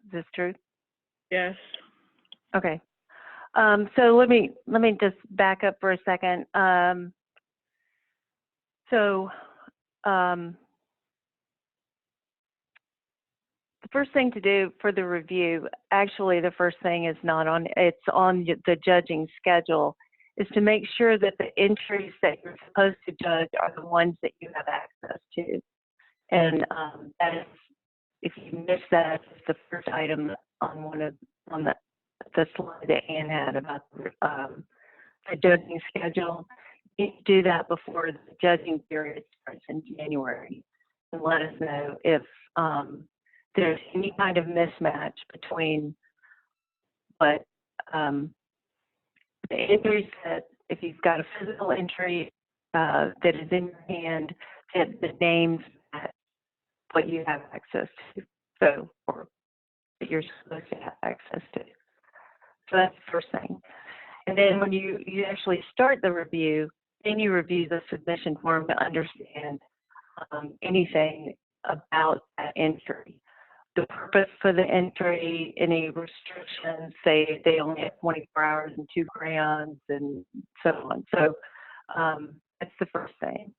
Is this true? Yes. Okay. So let me just back up for a second. The first thing to do for the review, actually the first thing is not on, it's on the judging schedule, is to make sure that the entries that you're supposed to judge are the ones that you have access to. And that is, if you miss that, it's the first item on the slide that Ann had about the judging schedule. You need to do that before the judging period starts in January, and let us know if there's any kind of mismatch between what the entries that, if you've got a physical entry that is in your hand, that the names match what you have access to, so, or that you're supposed to have access to. So that's the first thing. And then when you actually start the review, then you review the submission form to understand anything about that entry. The purpose for the entry, any restrictions, say they only have 24 hours and 2 crayons and so on. So that's the first thing.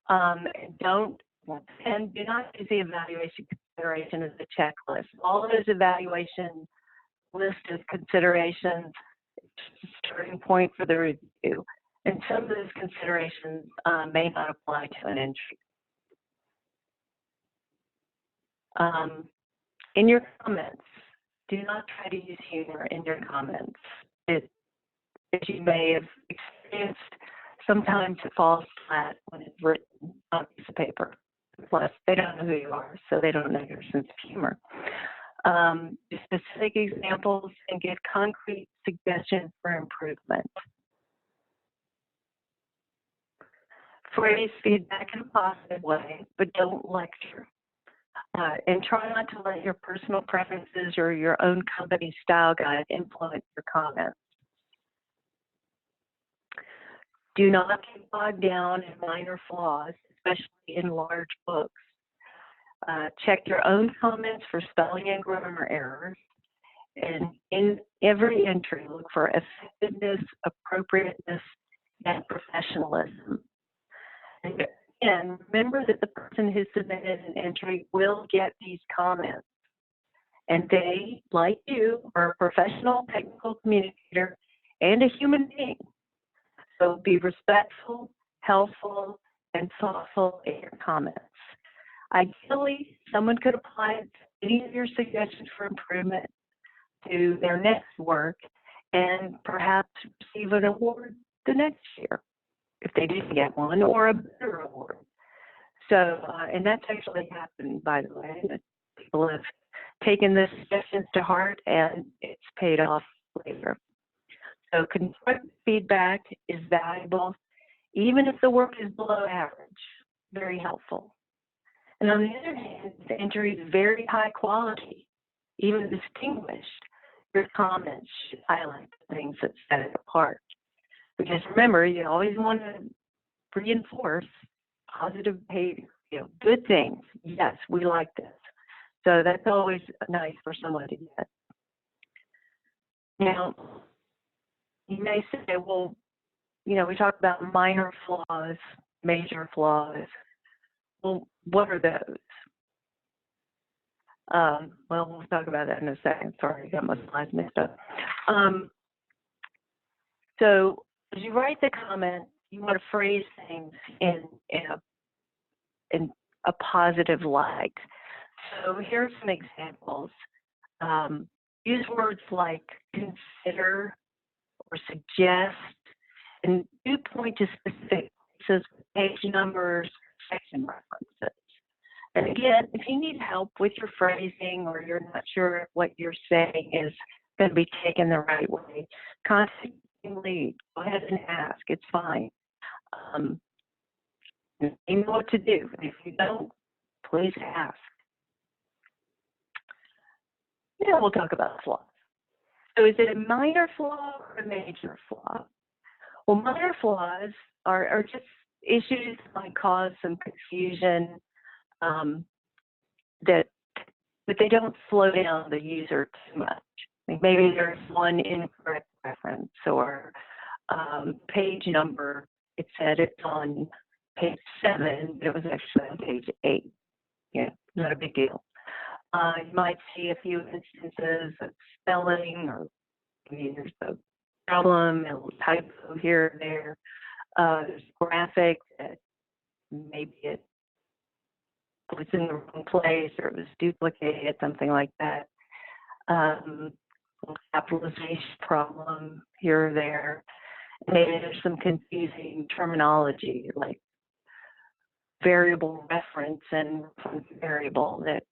And do not use the evaluation consideration as a checklist. All of those evaluation list of considerations, it's a starting point for the review. And some of those considerations may not apply to an entry. In your comments, do not try to use humor in your comments. As you may have experienced, sometimes it falls flat when it's written on a piece of paper. Plus, they don't know who you are, so they don't know your sense of humor. Specific examples and give concrete suggestions for improvement. Phrase feedback in a positive way, but don't lecture. And try not to let your personal preferences or your own company style guide influence your comments. Do not get bogged down in minor flaws, especially in large books. Check your own comments for spelling and grammar errors. And in every entry, look for effectiveness, appropriateness, and professionalism. And remember that the person who submitted an entry will get these comments. And they, like you, are a professional technical communicator and a human being. So be respectful, helpful, and thoughtful in your comments. Ideally, someone could apply any of your suggestions for improvement to their next work and perhaps receive an award the next year, if they didn't get one, or a better award. So, and that's actually happened, by the way, that people have taken the suggestions to heart and it's paid off later. So constructive feedback is valuable, even if the work is below average, very helpful. And on the other hand, if the entry is very high quality, even distinguished, your comments should highlight the things that set it apart. Because remember, you always want to reinforce positive behavior, good things. Yes, we like this. So that's always nice for someone to get. Now, you may say, well, we talk about minor flaws, major flaws. Well, what are those? Well, we'll talk about that in a second. Sorry, I got my slides mixed up. So as you write the comment, you want to phrase things in a positive light. So here are some examples. Use words like consider or suggest, and do point to specific places, page numbers, section references. And again, if you need help with your phrasing or you're not sure if what you're saying is going to be taken the right way, contact your lead. Go ahead and ask. It's fine. You know what to do. And if you don't, please ask. Now we'll talk about flaws. So is it a minor flaw or a major flaw? Well, minor flaws are just issues that might cause some confusion that but they don't slow down the user too much. Like maybe there's one incorrect reference or page number. It said it's on page 7, but it was actually on page 8. Yeah, not a big deal. You might see a few instances of spelling, or maybe there's a problem, a little typo here or there. There's a graphic that maybe it was in the wrong place or it was duplicated, something like that. Capitalization problem here or there. Maybe there's some confusing terminology like variable reference and variable that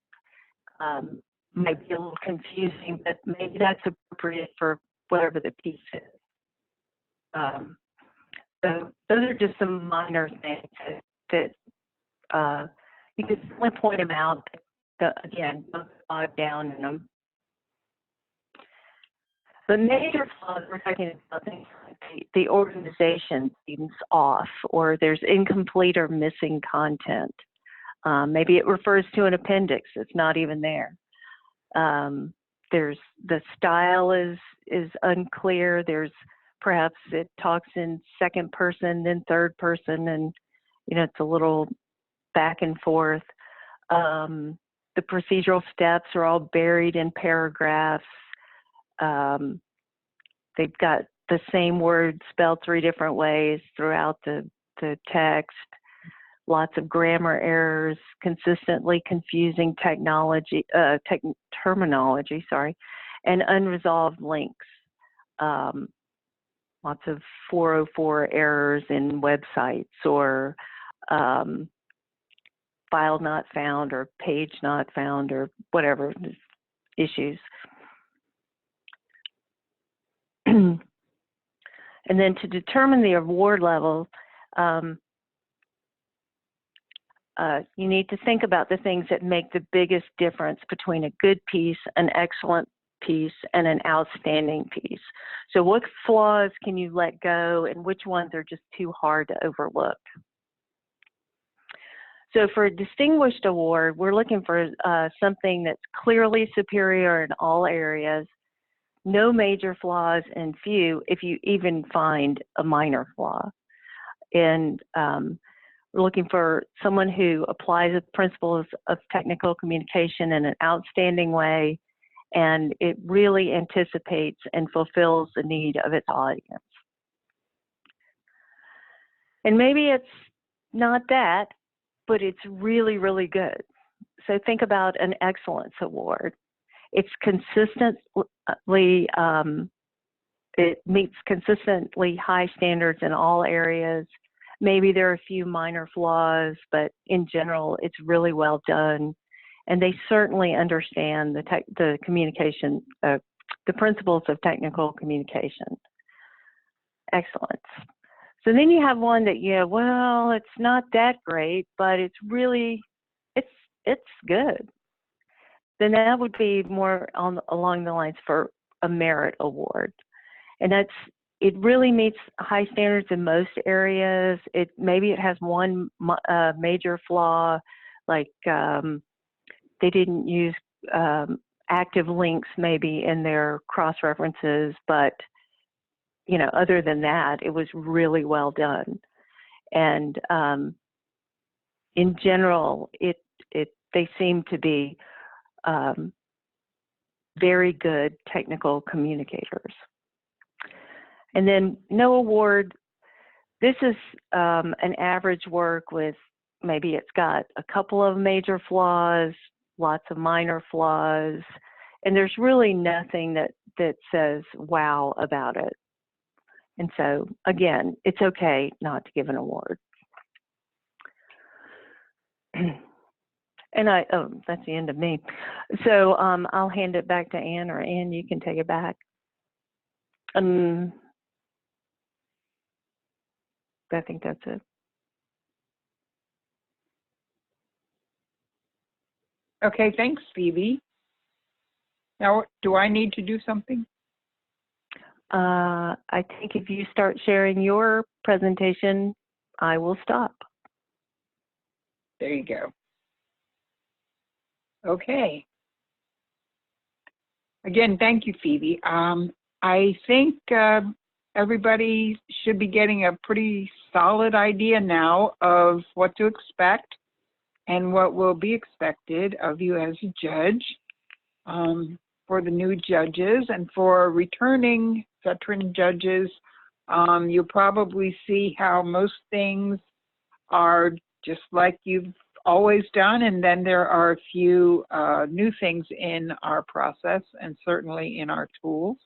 might be a little confusing, but maybe that's appropriate for whatever the piece is. So those are just some minor things that you can certainly point them out. Again, don't bog down in them. The major flaws we're talking about things like the organization seems off, or there's incomplete or missing content. Maybe it refers to an appendix that's not even there. There's the style is unclear. There's perhaps it talks in second person, then third person, and it's a little back and forth. The procedural steps are all buried in paragraphs. They've got the same word spelled 3 different ways throughout the text. Lots of grammar errors, consistently confusing terminology, and unresolved links. Lots of 404 errors in websites, or file not found, or page not found, or whatever issues. And then to determine the award level, you need to think about the things that make the biggest difference between a good piece, an excellent piece, and an outstanding piece. So what flaws can you let go, and which ones are just too hard to overlook? So for a distinguished award, we're looking for something that's clearly superior in all areas, no major flaws, and few, if you even find a minor flaw. And we're looking for someone who applies the principles of technical communication in an outstanding way, and it really anticipates and fulfills the need of its audience. And maybe it's not that, but it's really, really good. So think about an excellence award. It's consistently, it meets consistently high standards in all areas. Maybe there are a few minor flaws, but in general, it's really well done. And they certainly understand the communication, the principles of technical communication. Excellence. So then you have one that, well, it's not that great, but it's really, it's good. Then that would be more along the lines for a merit award. And it really meets high standards in most areas. Maybe it has one major flaw, like they didn't use active links maybe in their cross-references, but other than that, it was really well done. And in general, they seem to be very good technical communicators. And then no award, this is an average work with maybe it's got a couple of major flaws, lots of minor flaws, and there's really nothing that says wow about it. And so, again, it's okay not to give an award. And that's the end of me. So I'll hand it back to Ann, or Ann, you can take it back. I think that's it. Okay, thanks, Phoebe. Now, do I need to do something? I think if you start sharing your presentation, I will stop. There you go. Okay. Again, thank you, Phoebe. I think everybody should be getting a pretty solid idea now of what to expect and what will be expected of you as a judge. For the new judges and for returning veteran judges, you'll probably see how most things are just like you've always done, and then there are a few new things in our process and certainly in our tools.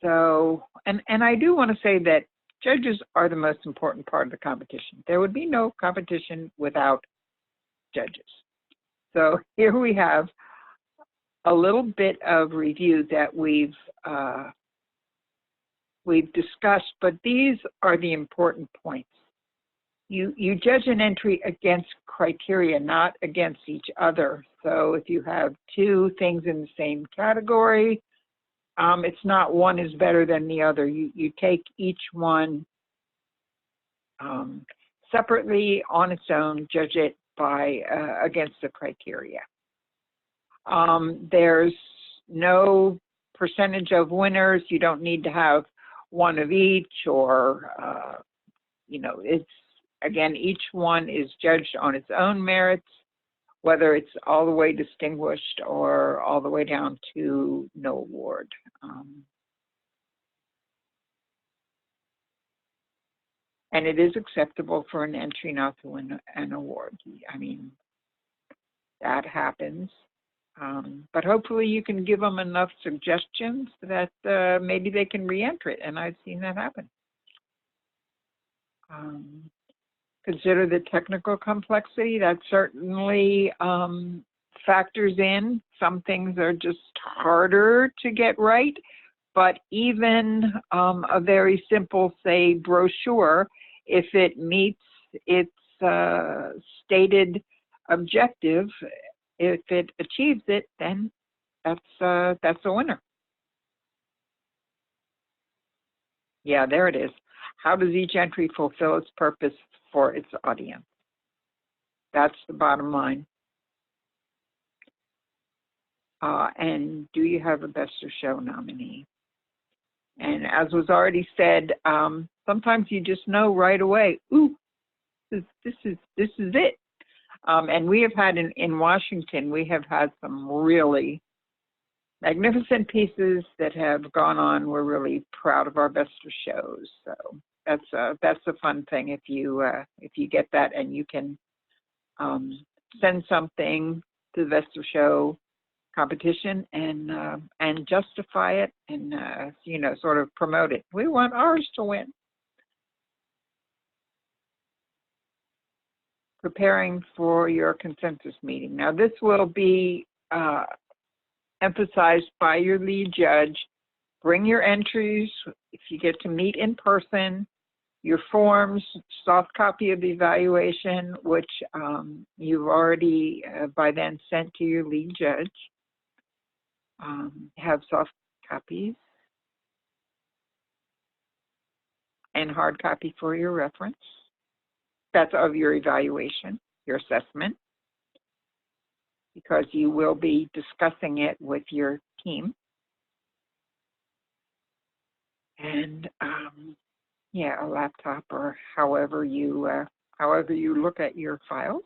So, and I do want to say that judges are the most important part of the competition. There would be no competition without judges. So here we have a little bit of review that we've discussed, but these are the important points. You judge an entry against criteria, not against each other. So if you have two things in the same category, it's not one is better than the other. You take each one separately on its own, judge it by against the criteria. There's no percentage of winners. You don't need to have one of each, or it's, again, each one is judged on its own merits, whether it's all the way distinguished or all the way down to no award. And it is acceptable for an entry not to win an award. I mean, that happens. But hopefully you can give them enough suggestions that maybe they can re-enter it, and I've seen that happen. Consider the technical complexity. That certainly factors in. Some things are just harder to get right, but even a very simple, say, brochure, if it meets its stated objective, if it achieves it, then that's a winner. Yeah, there it is. How does each entry fulfill its purpose for its audience? That's the bottom line. And do you have a Best of Show nominee? And as was already said, sometimes you just know right away, ooh, this is it. And we have had in Washington, we have had some really magnificent pieces that have gone on. We're really proud of our Best of Shows. So that's a fun thing if you get that, and you can send something to the Best of Show competition and justify it and sort of promote it. We want ours to win. Preparing for your consensus meeting. Now this will be emphasized by your lead judge. Bring your entries if you get to meet in person, your forms, soft copy of the evaluation, which you've already by then sent to your lead judge. Have soft copies and hard copy for your reference. That's of your evaluation, your assessment, because you will be discussing it with your team. And yeah, a laptop or however you look at your files.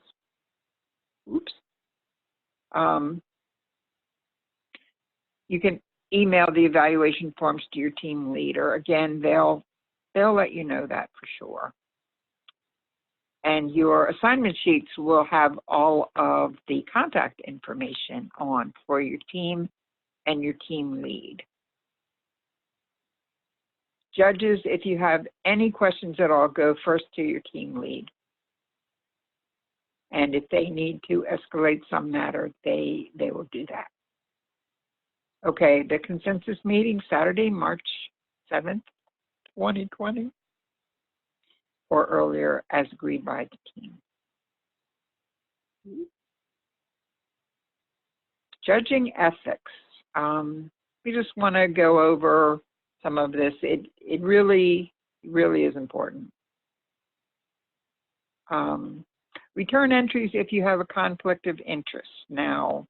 Oops. You can email the evaluation forms to your team leader. Again, they'll let you know that for sure. And your assignment sheets will have all of the contact information on for your team and your team lead. Judges, if you have any questions at all, go first to your team lead. And if they need to escalate some matter, they will do that. Okay, the consensus meeting, Saturday, March 7th, 2020, or earlier as agreed by the team. Judging ethics. We just want to go over some of this. It really is important. Return entries if you have a conflict of interest. Now,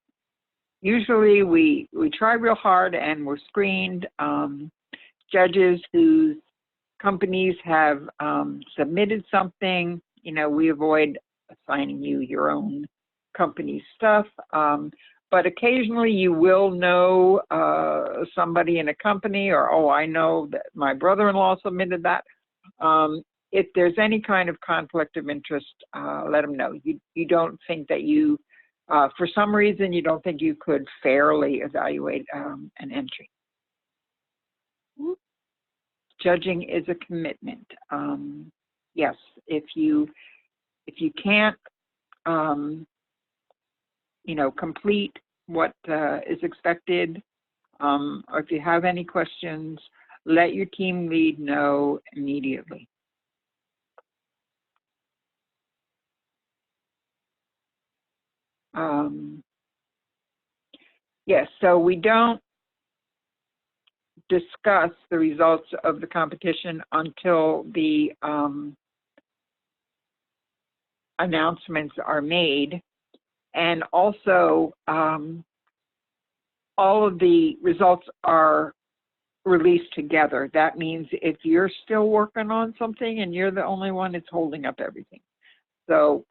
usually we try real hard and we're screened. Judges whose companies have submitted something, you know, we avoid assigning you your own company stuff. But occasionally you will know somebody in a company, or, oh, I know that my brother-in-law submitted that. If there's any kind of conflict of interest, let them know. You don't think that you, for some reason, you don't think you could fairly evaluate an entry. Judging is a commitment. Yes, if you can't, you know, complete what is expected, or if you have any questions, let your team lead know immediately. Yes, so we don't discuss the results of the competition until the announcements are made, and also all of the results are released together. That means if you're still working on something and you're the only one, it's holding up everything. So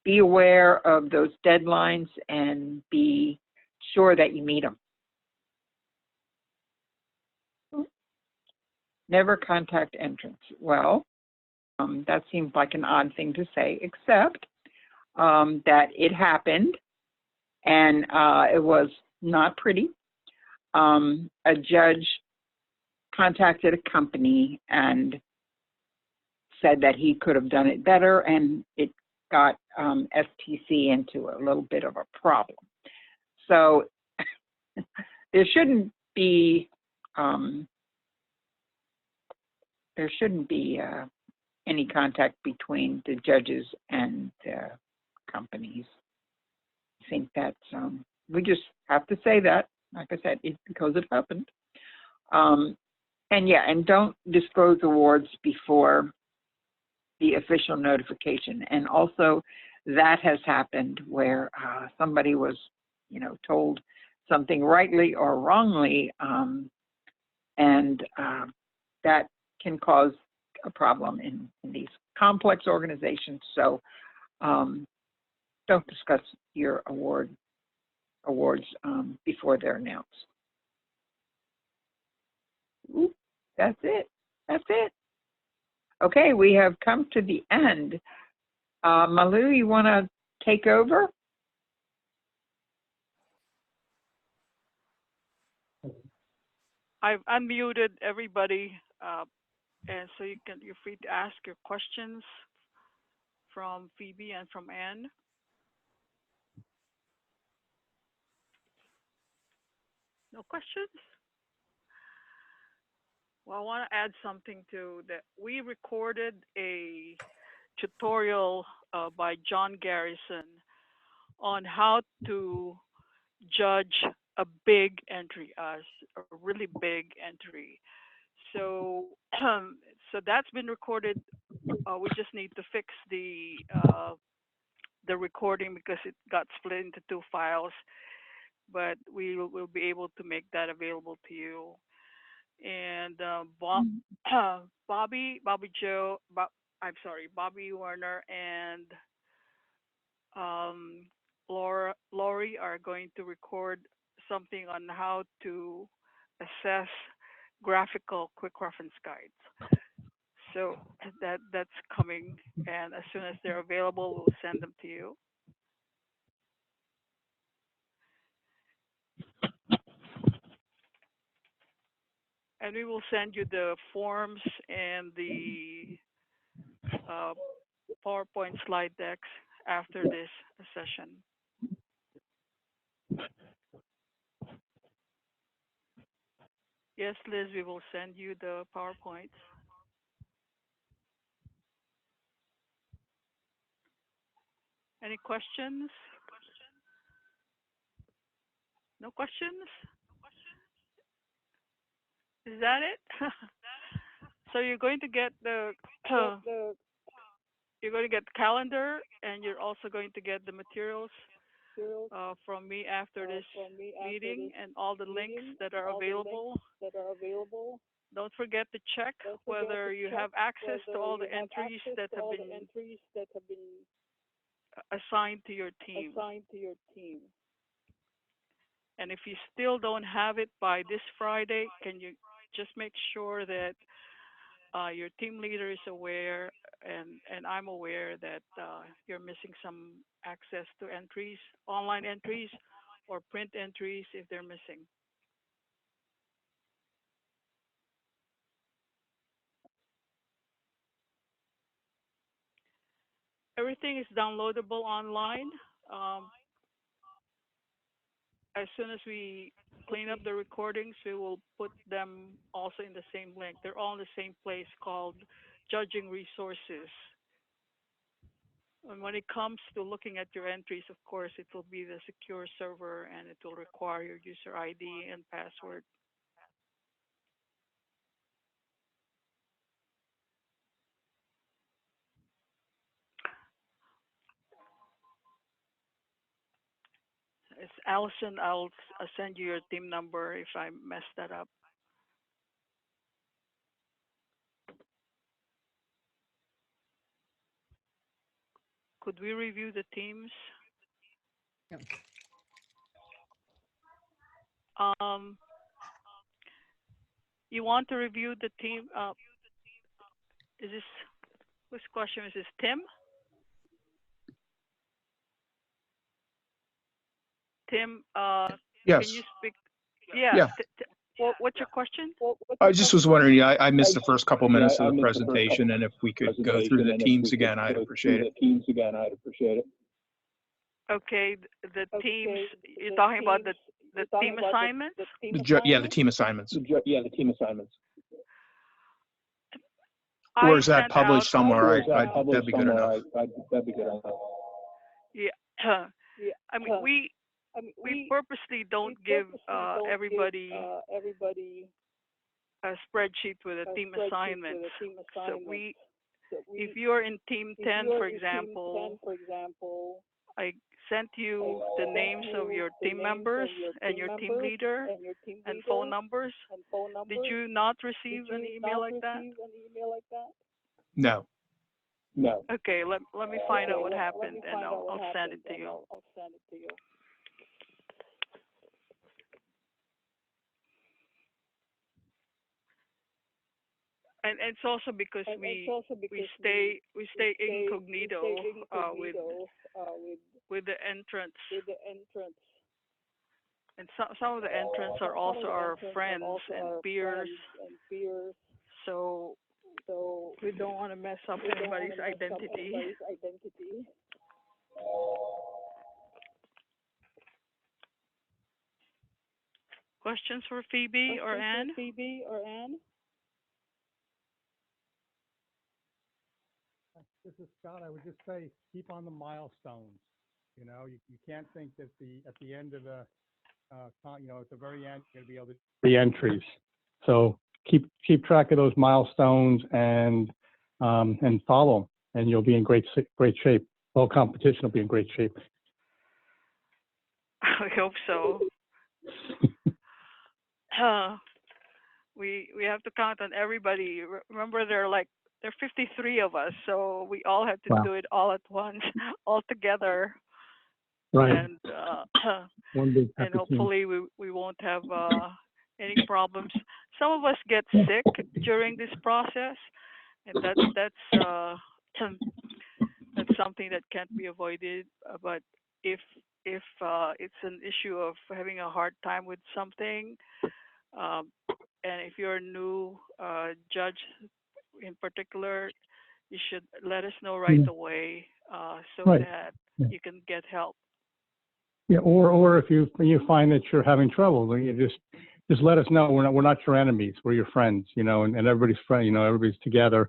be aware of those deadlines and be sure that you meet them. Never contact entrants. Well, that seems like an odd thing to say, except that it happened, and it was not pretty. A judge contacted a company and said that he could have done it better, and it got STC into a little bit of a problem. So there shouldn't be any contact between the judges and the companies. I think that's, we just have to say that, like I said, it's because it happened. And yeah, and don't disclose awards before the official notification. And also that has happened where somebody was, you know, told something rightly or wrongly, and that can cause a problem in these complex organizations. So don't discuss your awards before they're announced. Ooh, that's it. That's it. Okay, we have come to the end. Malu, you want to take over? I've unmuted everybody, and so you're free to ask your questions from Phoebe and from Anne. No questions? Well, I want to add something to that. We recorded a tutorial by John Garrison on how to judge a big entry, a really big entry. So, so that's been recorded. We just need to fix the recording because it got split into 2 files. But we will be able to make that available to you. And Bobby Warner and Lori are going to record something on how to assess graphical quick reference guides. So that's coming, and as soon as they're available, we'll send them to you. And we will send you the forms and the PowerPoint slide decks after this session. Yes, Liz, we will send you the PowerPoints. Any questions? No questions? Is that it? So you're going to get the calendar, and you're also going to get the materials from me after this meeting and all the links that are available. Don't forget to check whether you have access to all the entries that have been assigned to your team. And if you still don't have it by this Friday, can you just make sure that your team leader is aware and I'm aware that you're missing some access to entries, online entries or print entries if they're missing. Everything is downloadable online. As soon as we clean up the recordings, we will put them also in the same link. They're all in the same place called Judging Resources. And when it comes to looking at your entries, of course, it will be the secure server and it will require your user ID and password. It's Allison. I'll send you your team number if I mess that up. Could we review the teams? Yep. You want to review the team? Is this, whose question is this? Tim? Tim, Yes. can you speak? Yeah. Yeah. What's your question? I just was wondering, I missed the first couple minutes of the presentation, and if we could go through the teams again, I'd appreciate it. Okay, the teams, you're talking about the team assignments? Yeah, the team assignments. Or is that published somewhere? That'd be good enough. Yeah. I mean, we purposely don't give everybody a spreadsheet with a team assignment. So if you're in Team 10, for example, I sent you the names of your team members and your team leader and phone numbers. Did you not receive an email like that? No. Okay, let me find out what happened and I'll send it to you. And it's also because we stay incognito with the entrance. And some of the entrants are also our friends and peers. So we don't want to mess up anybody's identity. Questions for Phoebe or Anne? This is Scott. I would just say keep on the milestones. You know, you can't think that at the end of the at the very end you're going to be able to do the entries. So keep track of those milestones and follow them, and you'll be in great shape. Well, competition will be in great shape. I hope so. We have to count on everybody. Remember, there are 53 of us, so we all have to do it all at once, all together. Right. And One big and hopefully we won't have any problems. Some of us get sick during this process, and that's something that can't be avoided. But if it's an issue of having a hard time with something, and if you're a new judge in particular, you should let us know right away so that you can get help. Yeah, or if you find that you're having trouble, you just let us know. We're not your enemies. We're your friends, and everybody's friend. Everybody's together,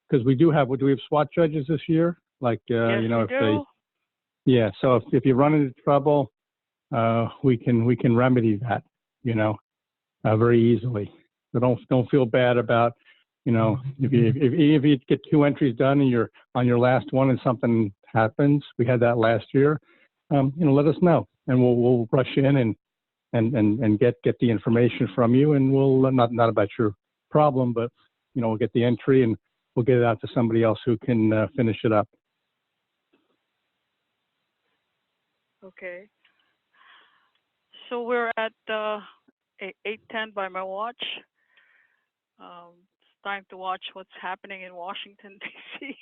because do we have SWAT judges this year? Yes, we do. So if you run into trouble, we can remedy that, very easily. So don't feel bad about, if you get 2 entries done and you're on your last one and something happens. We had that last year. let us know, and we'll rush in and get the information from you, and we'll not about your problem, but we'll get the entry and we'll get it out to somebody else who can finish it up. Okay. So we're at 8:10 by my watch. It's time to watch what's happening in Washington, D.C.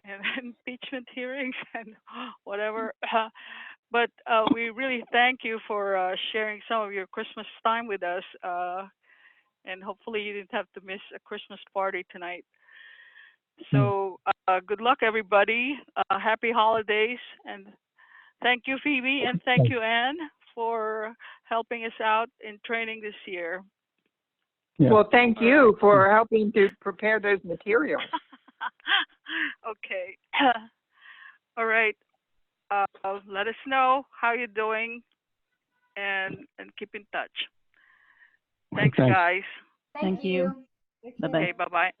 and impeachment hearings and whatever. But we really thank you for sharing some of your Christmas time with us. And hopefully you didn't have to miss a Christmas party tonight. So good luck, everybody. Happy holidays. And thank you, Phoebe, and thank you, Anne, for helping us out in training this year. Yeah. Well, thank you for helping to prepare those materials. Okay. All right. Let us know how you're doing and keep in touch. Thanks, guys. Thank you. Okay, bye-bye.